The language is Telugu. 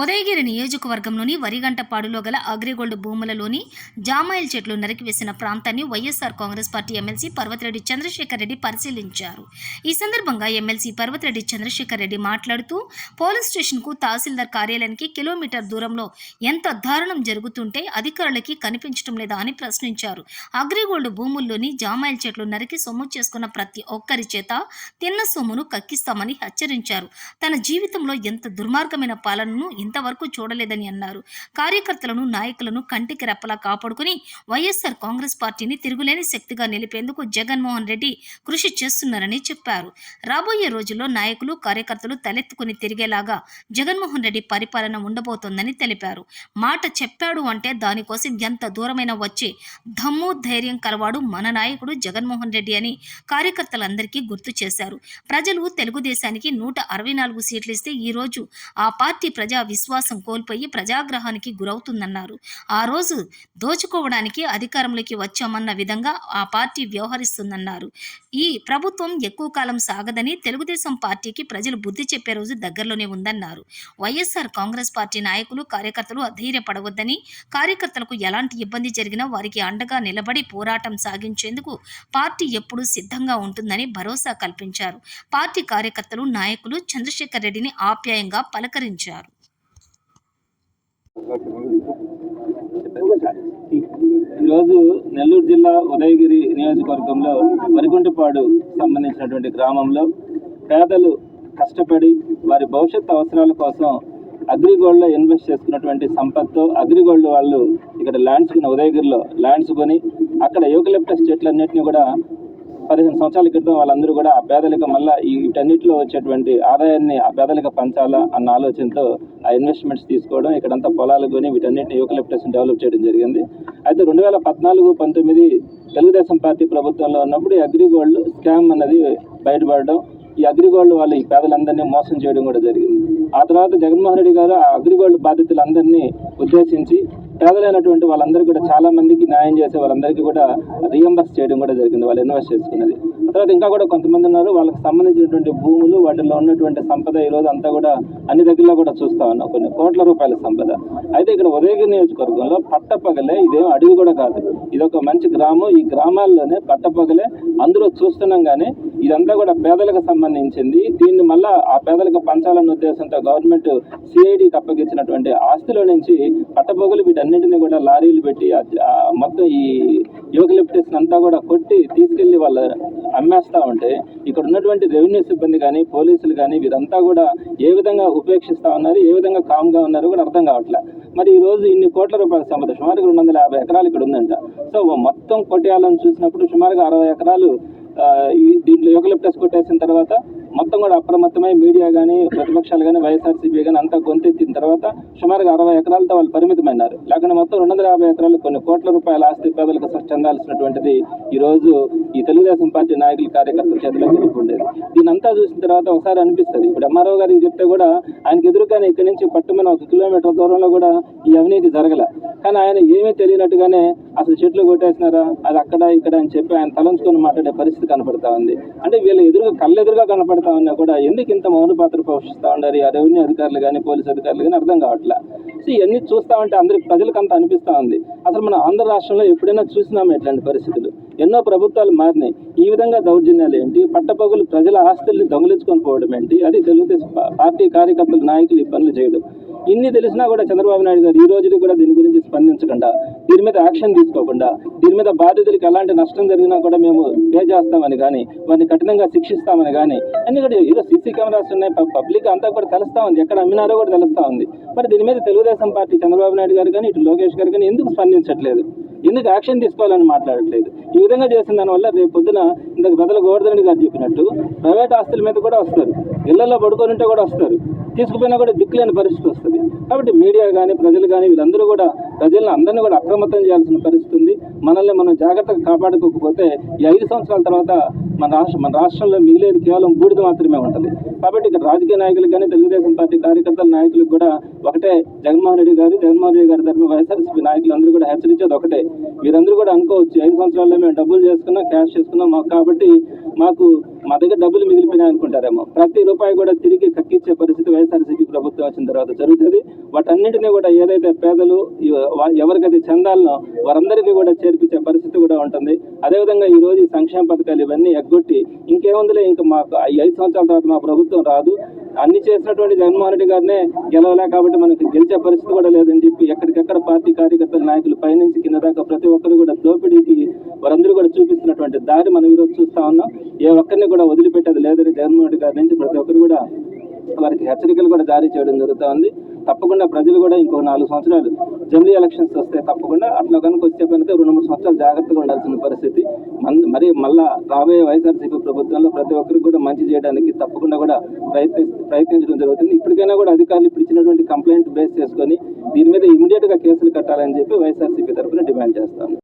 ఉదయగిరి నియోజకవర్గంలోని వరిగంటపాడులో గల అగ్రిగోల్డ్ భూములలోని జామాయిల్ చెట్లు నరికివేసిన ప్రాంతాన్ని వైఎస్ఆర్ కాంగ్రెస్ పార్టీ ఎమ్మెల్సీ పర్వతిరెడ్డి చంద్రశేఖర్ రెడ్డి పరిశీలించారు. ఈ సందర్భంగా ఎమ్మెల్సీ పర్వతిరెడ్డి చంద్రశేఖర్ రెడ్డి మాట్లాడుతూ పోలీస్ స్టేషన్కు తహసీల్దార్ కార్యాలయానికి కిలోమీటర్ దూరంలో ఎంత దారుణం జరుగుతుంటే అధికారులకి కనిపించడం లేదా అని ప్రశ్నించారు. అగ్రిగోల్డ్ భూముల్లోని జామాయిల్ చెట్లు నరికి సొమ్ము చేసుకున్న ప్రతి ఒక్కరి చేత తిన్న సొమ్మును కక్కిస్తామని హెచ్చరించారు. తన జీవితంలో ఎంత దుర్మార్గమైన పాలనను ఇంతవరకు చూడలేదని అన్నారు. కార్యకర్తలను నాయకులను కంటికి రెప్పలా కాపాడుకుని వైఎస్ఆర్ కాంగ్రెస్ పార్టీని తిరుగులేని శక్తిగా నిలిపేందుకు జగన్మోహన్ రెడ్డి కృషి చేస్తున్నారని చెప్పారు. రాబోయే రోజుల్లో నాయకులు కార్యకర్తలు తలెత్తుకుని తిరిగేలాగా జగన్మోహన్ రెడ్డి పరిపాలన ఉండబోతోందని తెలిపారు. మాట చెప్పాడు అంటే దానికోసం ఎంత దూరమైనా వచ్చే దమ్ము ధైర్యం కలవాడు మన నాయకుడు జగన్మోహన్ రెడ్డి అని కార్యకర్తలందరికీ గుర్తు చేశారు. ప్రజలు తెలుగుదేశానికి 164 సీట్లు ఇస్తే ఈ రోజు ఆ పార్టీ ప్రజా విశ్వాసం కోల్పోయి ప్రజాగ్రహానికి గురవుతుందన్నారు. ఆ రోజు దోచుకోవడానికి అధికారంలోకి వచ్చామన్న విధంగా ఆ పార్టీ వ్యవహరిస్తుందన్నారు. ఈ ప్రభుత్వం ఎక్కువ కాలం సాగదని తెలుగుదేశం పార్టీకి ప్రజలు బుద్ధి చెప్పే రోజు దగ్గరలోనే ఉందన్నారు. వైఎస్ఆర్ కాంగ్రెస్ పార్టీ నాయకులు కార్యకర్తలు అధైర్యపడవద్దని, కార్యకర్తలకు ఎలాంటి ఇబ్బంది జరిగినా వారికి అండగా నిలబడి పోరాటం సాగించేందుకు పార్టీ ఎప్పుడూ సిద్ధంగా ఉంటుందని భరోసా కల్పించారు. పార్టీ కార్యకర్తలు నాయకులు చంద్రశేఖర్ రెడ్డిని ఆప్యాయంగా పలకరించారు. ఈరోజు నెల్లూరు జిల్లా ఉదయగిరి నియోజకవర్గంలో వరిగుంటపాడు సంబంధించినటువంటి గ్రామంలో పేదలు కష్టపడి వారి భవిష్యత్ అవసరాల కోసం అగ్రిగోల్డ్లో ఇన్వెస్ట్ చేసుకున్నటువంటి సంపత్తో అగ్రిగోల్డ్ వాళ్ళు ఇక్కడ ల్యాండ్స్ కొని ఉదయగిరిలో ల్యాండ్స్ కొని అక్కడ యూకలిప్టస్ చెట్లన్నింటినీ కూడా 15 సంవత్సరాల క్రితం వాళ్ళందరూ కూడా ఆ పేదలకు మళ్ళీ వీటన్నిటిలో వచ్చేటువంటి ఆదాయాన్ని ఆ పేదలకు పంచాలా అన్న ఆలోచనతో ఆ ఇన్వెస్ట్మెంట్స్ తీసుకోవడం ఇక్కడంతా పొలాలు కొని వీటన్నిటిని యూకలిప్టస్ని డెవలప్ చేయడం జరిగింది. అయితే 2014-19 తెలుగుదేశం పార్టీ ప్రభుత్వంలో ఉన్నప్పుడు ఈ అగ్రిగోల్డ్ స్కామ్ అన్నది బయటపడడం, ఈ అగ్రిగోల్డ్ వాళ్ళు ఈ పేదలందరినీ మోసం చేయడం కూడా జరిగింది. ఆ తర్వాత జగన్మోహన్ రెడ్డి గారు ఆ అగ్రిగోల్డ్ బాధితులందరినీ ఉద్దేశించి పేదలైనటువంటి వాళ్ళందరికీ కూడా చాలా మందికి న్యాయం చేసే వాళ్ళందరికీ కూడా రీఎంబర్స్ చేయడం కూడా జరిగింది, వాళ్ళు ఇన్వెస్ట్ చేసుకున్నది. తర్వాత ఇంకా కూడా కొంతమంది ఉన్నారు, వాళ్ళకి సంబంధించినటువంటి భూములు వాటిల్లో ఉన్నటువంటి సంపద ఈరోజు అంతా కూడా అన్ని దగ్గరలో కూడా చూస్తా ఉన్నాం, కొన్ని కోట్ల రూపాయల సంపద. అయితే ఇక్కడ ఉదయగిరి నియోజకవర్గంలో పట్టపగలే, ఇదేం అడవి కూడా కాదు, ఇదొక మంచి గ్రామం. ఈ గ్రామాల్లోనే పట్టపగలే అందరూ చూస్తున్నాం కానీ ఇదంతా కూడా పేదలకు సంబంధించింది. దీన్ని మళ్ళా ఆ పేదలకు పంచాలన్న ఉద్దేశంతో గవర్నమెంట్ సిఐడికి అప్పగించినటువంటి ఆస్తిలో నుంచి పట్టపగలు వీటన్నింటినీ కూడా లారీలు పెట్టి మొత్తం ఈ యూకలిప్టస్ అంతా కూడా కొట్టి తీసుకెళ్లి వాళ్ళు అమ్మేస్తా ఉంటే ఇక్కడ ఉన్నటువంటి రెవెన్యూ సిబ్బంది కానీ పోలీసులు కానీ వీరంతా కూడా ఏ విధంగా ఉపేక్షిస్తా ఉన్నారు, ఏ విధంగా కామ్గా ఉన్నారు కూడా అర్థం కావట్లే. మరి ఈ రోజు ఇన్ని కోట్ల రూపాయల సంపద సుమారుగా 250 ఎకరాలు ఇక్కడ ఉందంట. సో మొత్తం కొట్టేయాలని చూసినప్పుడు సుమారుగా 60 ఎకరాలు దీంట్లో యూకలిప్టస్ కొట్టేసిన తర్వాత మొత్తం కూడా అప్రమత్తమై మీడియా కానీ ప్రతిపక్షాలు కానీ వైఎస్ఆర్సీపీ కానీ అంతా గొంతెత్తిన తర్వాత సుమారుగా 60 ఎకరాలతో వాళ్ళు పరిమితమైనారు. లేకుండా మొత్తం 250 ఎకరాలు కొన్ని కోట్ల రూపాయల ఆస్తి పేదలకు చెందాల్సినటువంటిది ఈరోజు ఈ తెలుగుదేశం పార్టీ నాయకుల కార్యకర్తల చేతిలో ఉండేది. దీని అంతా చూసిన తర్వాత ఒకసారి అనిపిస్తుంది, ఇప్పుడు ఎంఆర్ఓ గారికి చెప్తే కూడా ఆయనకు ఎదురుగానే ఇక్కడి నుంచి పట్టుమని 1 కిలోమీటర్ దూరంలో కూడా ఈ అవినీతి జరగల. కానీ ఆయన ఏమీ తెలియనట్టుగానే అసలు చెట్లు కొట్టేసినారా, అది అక్కడ ఇక్కడ అని చెప్పి ఆయన తలంచుకొని మాట్లాడే పరిస్థితి కనపడతా ఉంది. అంటే వీళ్ళ కళ్ళెదురుగా కనపడతా ఉన్నా కూడా ఎందుకు ఇంత మౌన పాత్ర పోషిస్తూ ఉన్నారు ఆ రెవెన్యూ అధికారులు కానీ పోలీసు అధికారులు కానీ అర్థం కావట్లే. సో ఇవన్నీ చూస్తా ఉంటే అందరికి ప్రజలకు అంత అనిపిస్తూ ఉంది, అసలు మన ఆంధ్ర రాష్ట్రంలో ఎప్పుడైనా చూసినాము ఇట్లాంటి పరిస్థితులు? ఎన్నో ప్రభుత్వాలు మారినాయి, ఈ విధంగా దౌర్జన్యాలు ఏంటి, పట్టపగులు ప్రజల ఆస్తుల్ని దొంగిలించుకొని పోవడం ఏంటి, అది తెలుగుదేశం పార్టీ కార్యకర్తలు నాయకులు ఈ పనులు చేయడం. ఇన్ని తెలిసినా కూడా చంద్రబాబు నాయుడు గారు ఈ రోజుకి కూడా దీని గురించి స్పందించకుండా, దీని మీద యాక్షన్ తీసుకోకుండా, దీని మీద బాధితులకి ఎలాంటి నష్టం జరిగినా కూడా మేము పే చేస్తామని కానీ వారిని కఠినంగా శిక్షిస్తామని కానీ అన్ని కూడా ఈరోజు సీసీ కెమెరాస్ ఉన్నాయి, పబ్లిక్ అంతా కూడా తెలుస్తూ ఉంది, ఎక్కడ అమ్మినారో కూడా తెలుస్తూ ఉంది. మరి దీని మీద తెలుగుదేశం పార్టీ చంద్రబాబు నాయుడు గారు కానీ ఇటు లోకేష్ గారు కానీ ఎందుకు స్పందించట్లేదు, ఎందుకు యాక్షన్ తీసుకోవాలని మాట్లాడట్లేదు? ఈ విధంగా చేసిన దానివల్ల రేపు పొద్దున ఇంతకు పెద్దల గోవర్ధన్ రెడ్డి గారు చెప్పినట్టు ప్రైవేట్ ఆస్తుల మీద కూడా వస్తారు, ఇళ్లలో పడుకొని ఉంటే కూడా వస్తారు, తీసుకుపోయినా కూడా దిక్కులేని పరిస్థితి వస్తుంది. కాబట్టి మీడియా కానీ ప్రజలు కానీ వీళ్ళందరూ కూడా ప్రజలను అందరినీ కూడా అప్రమత్తం చేయాల్సిన పరిస్థితి ఉంది. మనల్ని మనం జాగ్రత్తగా కాపాడుకోకపోతే ఈ 5 సంవత్సరాల తర్వాత మన రాష్ట్రంలో మిగిలేది కేవలం బూడిద మాత్రమే ఉంటుంది. కాబట్టి ఇక్కడ రాజకీయ నాయకులు కానీ తెలుగుదేశం పార్టీ కార్యకర్తల నాయకులకు కూడా ఒకటే, జగన్మోహన్ రెడ్డి గారి తరఫున వైఎస్ఆర్సీపీ నాయకులు అందరూ కూడా హెచ్చరించేది ఒకటే, వీరందరూ కూడా అనుకోవచ్చు 5 సంవత్సరాల్లో మేము డబ్బులు చేసుకున్నాం, క్యాష్ చేసుకున్నాం, మాకు కాబట్టి మాకు మా దగ్గర డబ్బులు మిగిలిపోయినాయి అనుకుంటారేమో. ప్రతి రూపాయి కూడా తిరిగి కక్కిచ్చే పరిస్థితి వైఎస్ఆర్సీపీ ప్రభుత్వం వచ్చిన తర్వాత జరుగుతుంది. వాటన్నిటినీ కూడా ఏదైతే పేదలు ఎవరికైతే చెందాలనో వారందరికీ కూడా చేర్పించే పరిస్థితి కూడా ఉంటుంది. అదేవిధంగా ఈ రోజు ఈ సంక్షేమ పథకాలు ఇవన్నీ ఎగ్గొట్టి ఇంకేముందిలే, ఇంకా మాకు 5 సంవత్సరాల తర్వాత మా ప్రభుత్వం రాదు, అన్ని చేసినటువంటి జగన్మోహన్ రెడ్డి గారినే గెలవలే కాబట్టి మనకి గెలిచే పరిస్థితి కూడా లేదని చెప్పి ఎక్కడికెక్కడ పార్టీ కార్యకర్తల నాయకులు పైనుంచి కింద దాకా ప్రతి ఒక్కరు కూడా దోపిడీకి వారందరూ కూడా చూపిస్తున్నటువంటి దారి మనం ఈరోజు చూస్తా ఉన్నాం. ఏ ఒక్కరిని కూడా వదిలిపెట్టేది లేదని జగన్మోహన్ రెడ్డి గారి నుంచి ప్రతి ఒక్కరు కూడా వారికి హెచ్చరికలు కూడా జారీ చేయడం జరుగుతూ ఉంది. తప్పకుండా ప్రజలు కూడా ఇంకో 4 సంవత్సరాలు జమిలీ ఎలక్షన్స్ వస్తే తప్పకుండా అట్లా కనుక వచ్చే పనితే 2-3 సంవత్సరాలు జాగ్రత్తగా ఉండాల్సిన పరిస్థితి. మరి మళ్ళా రాబోయే వైఎస్ఆర్సీపీ ప్రభుత్వంలో ప్రతి ఒక్కరికి కూడా మంచి చేయడానికి తప్పకుండా కూడా ప్రయత్నించడం జరుగుతుంది. ఇప్పటికైనా కూడా అధికారులు ఇప్పుడు ఇచ్చినటువంటి కంప్లైంట్ బేస్ చేసుకొని దీని మీద ఇమీడియట్గా కేసులు కట్టాలని చెప్పి వైఎస్ఆర్సీపీ తరఫున డిమాండ్ చేస్తాను.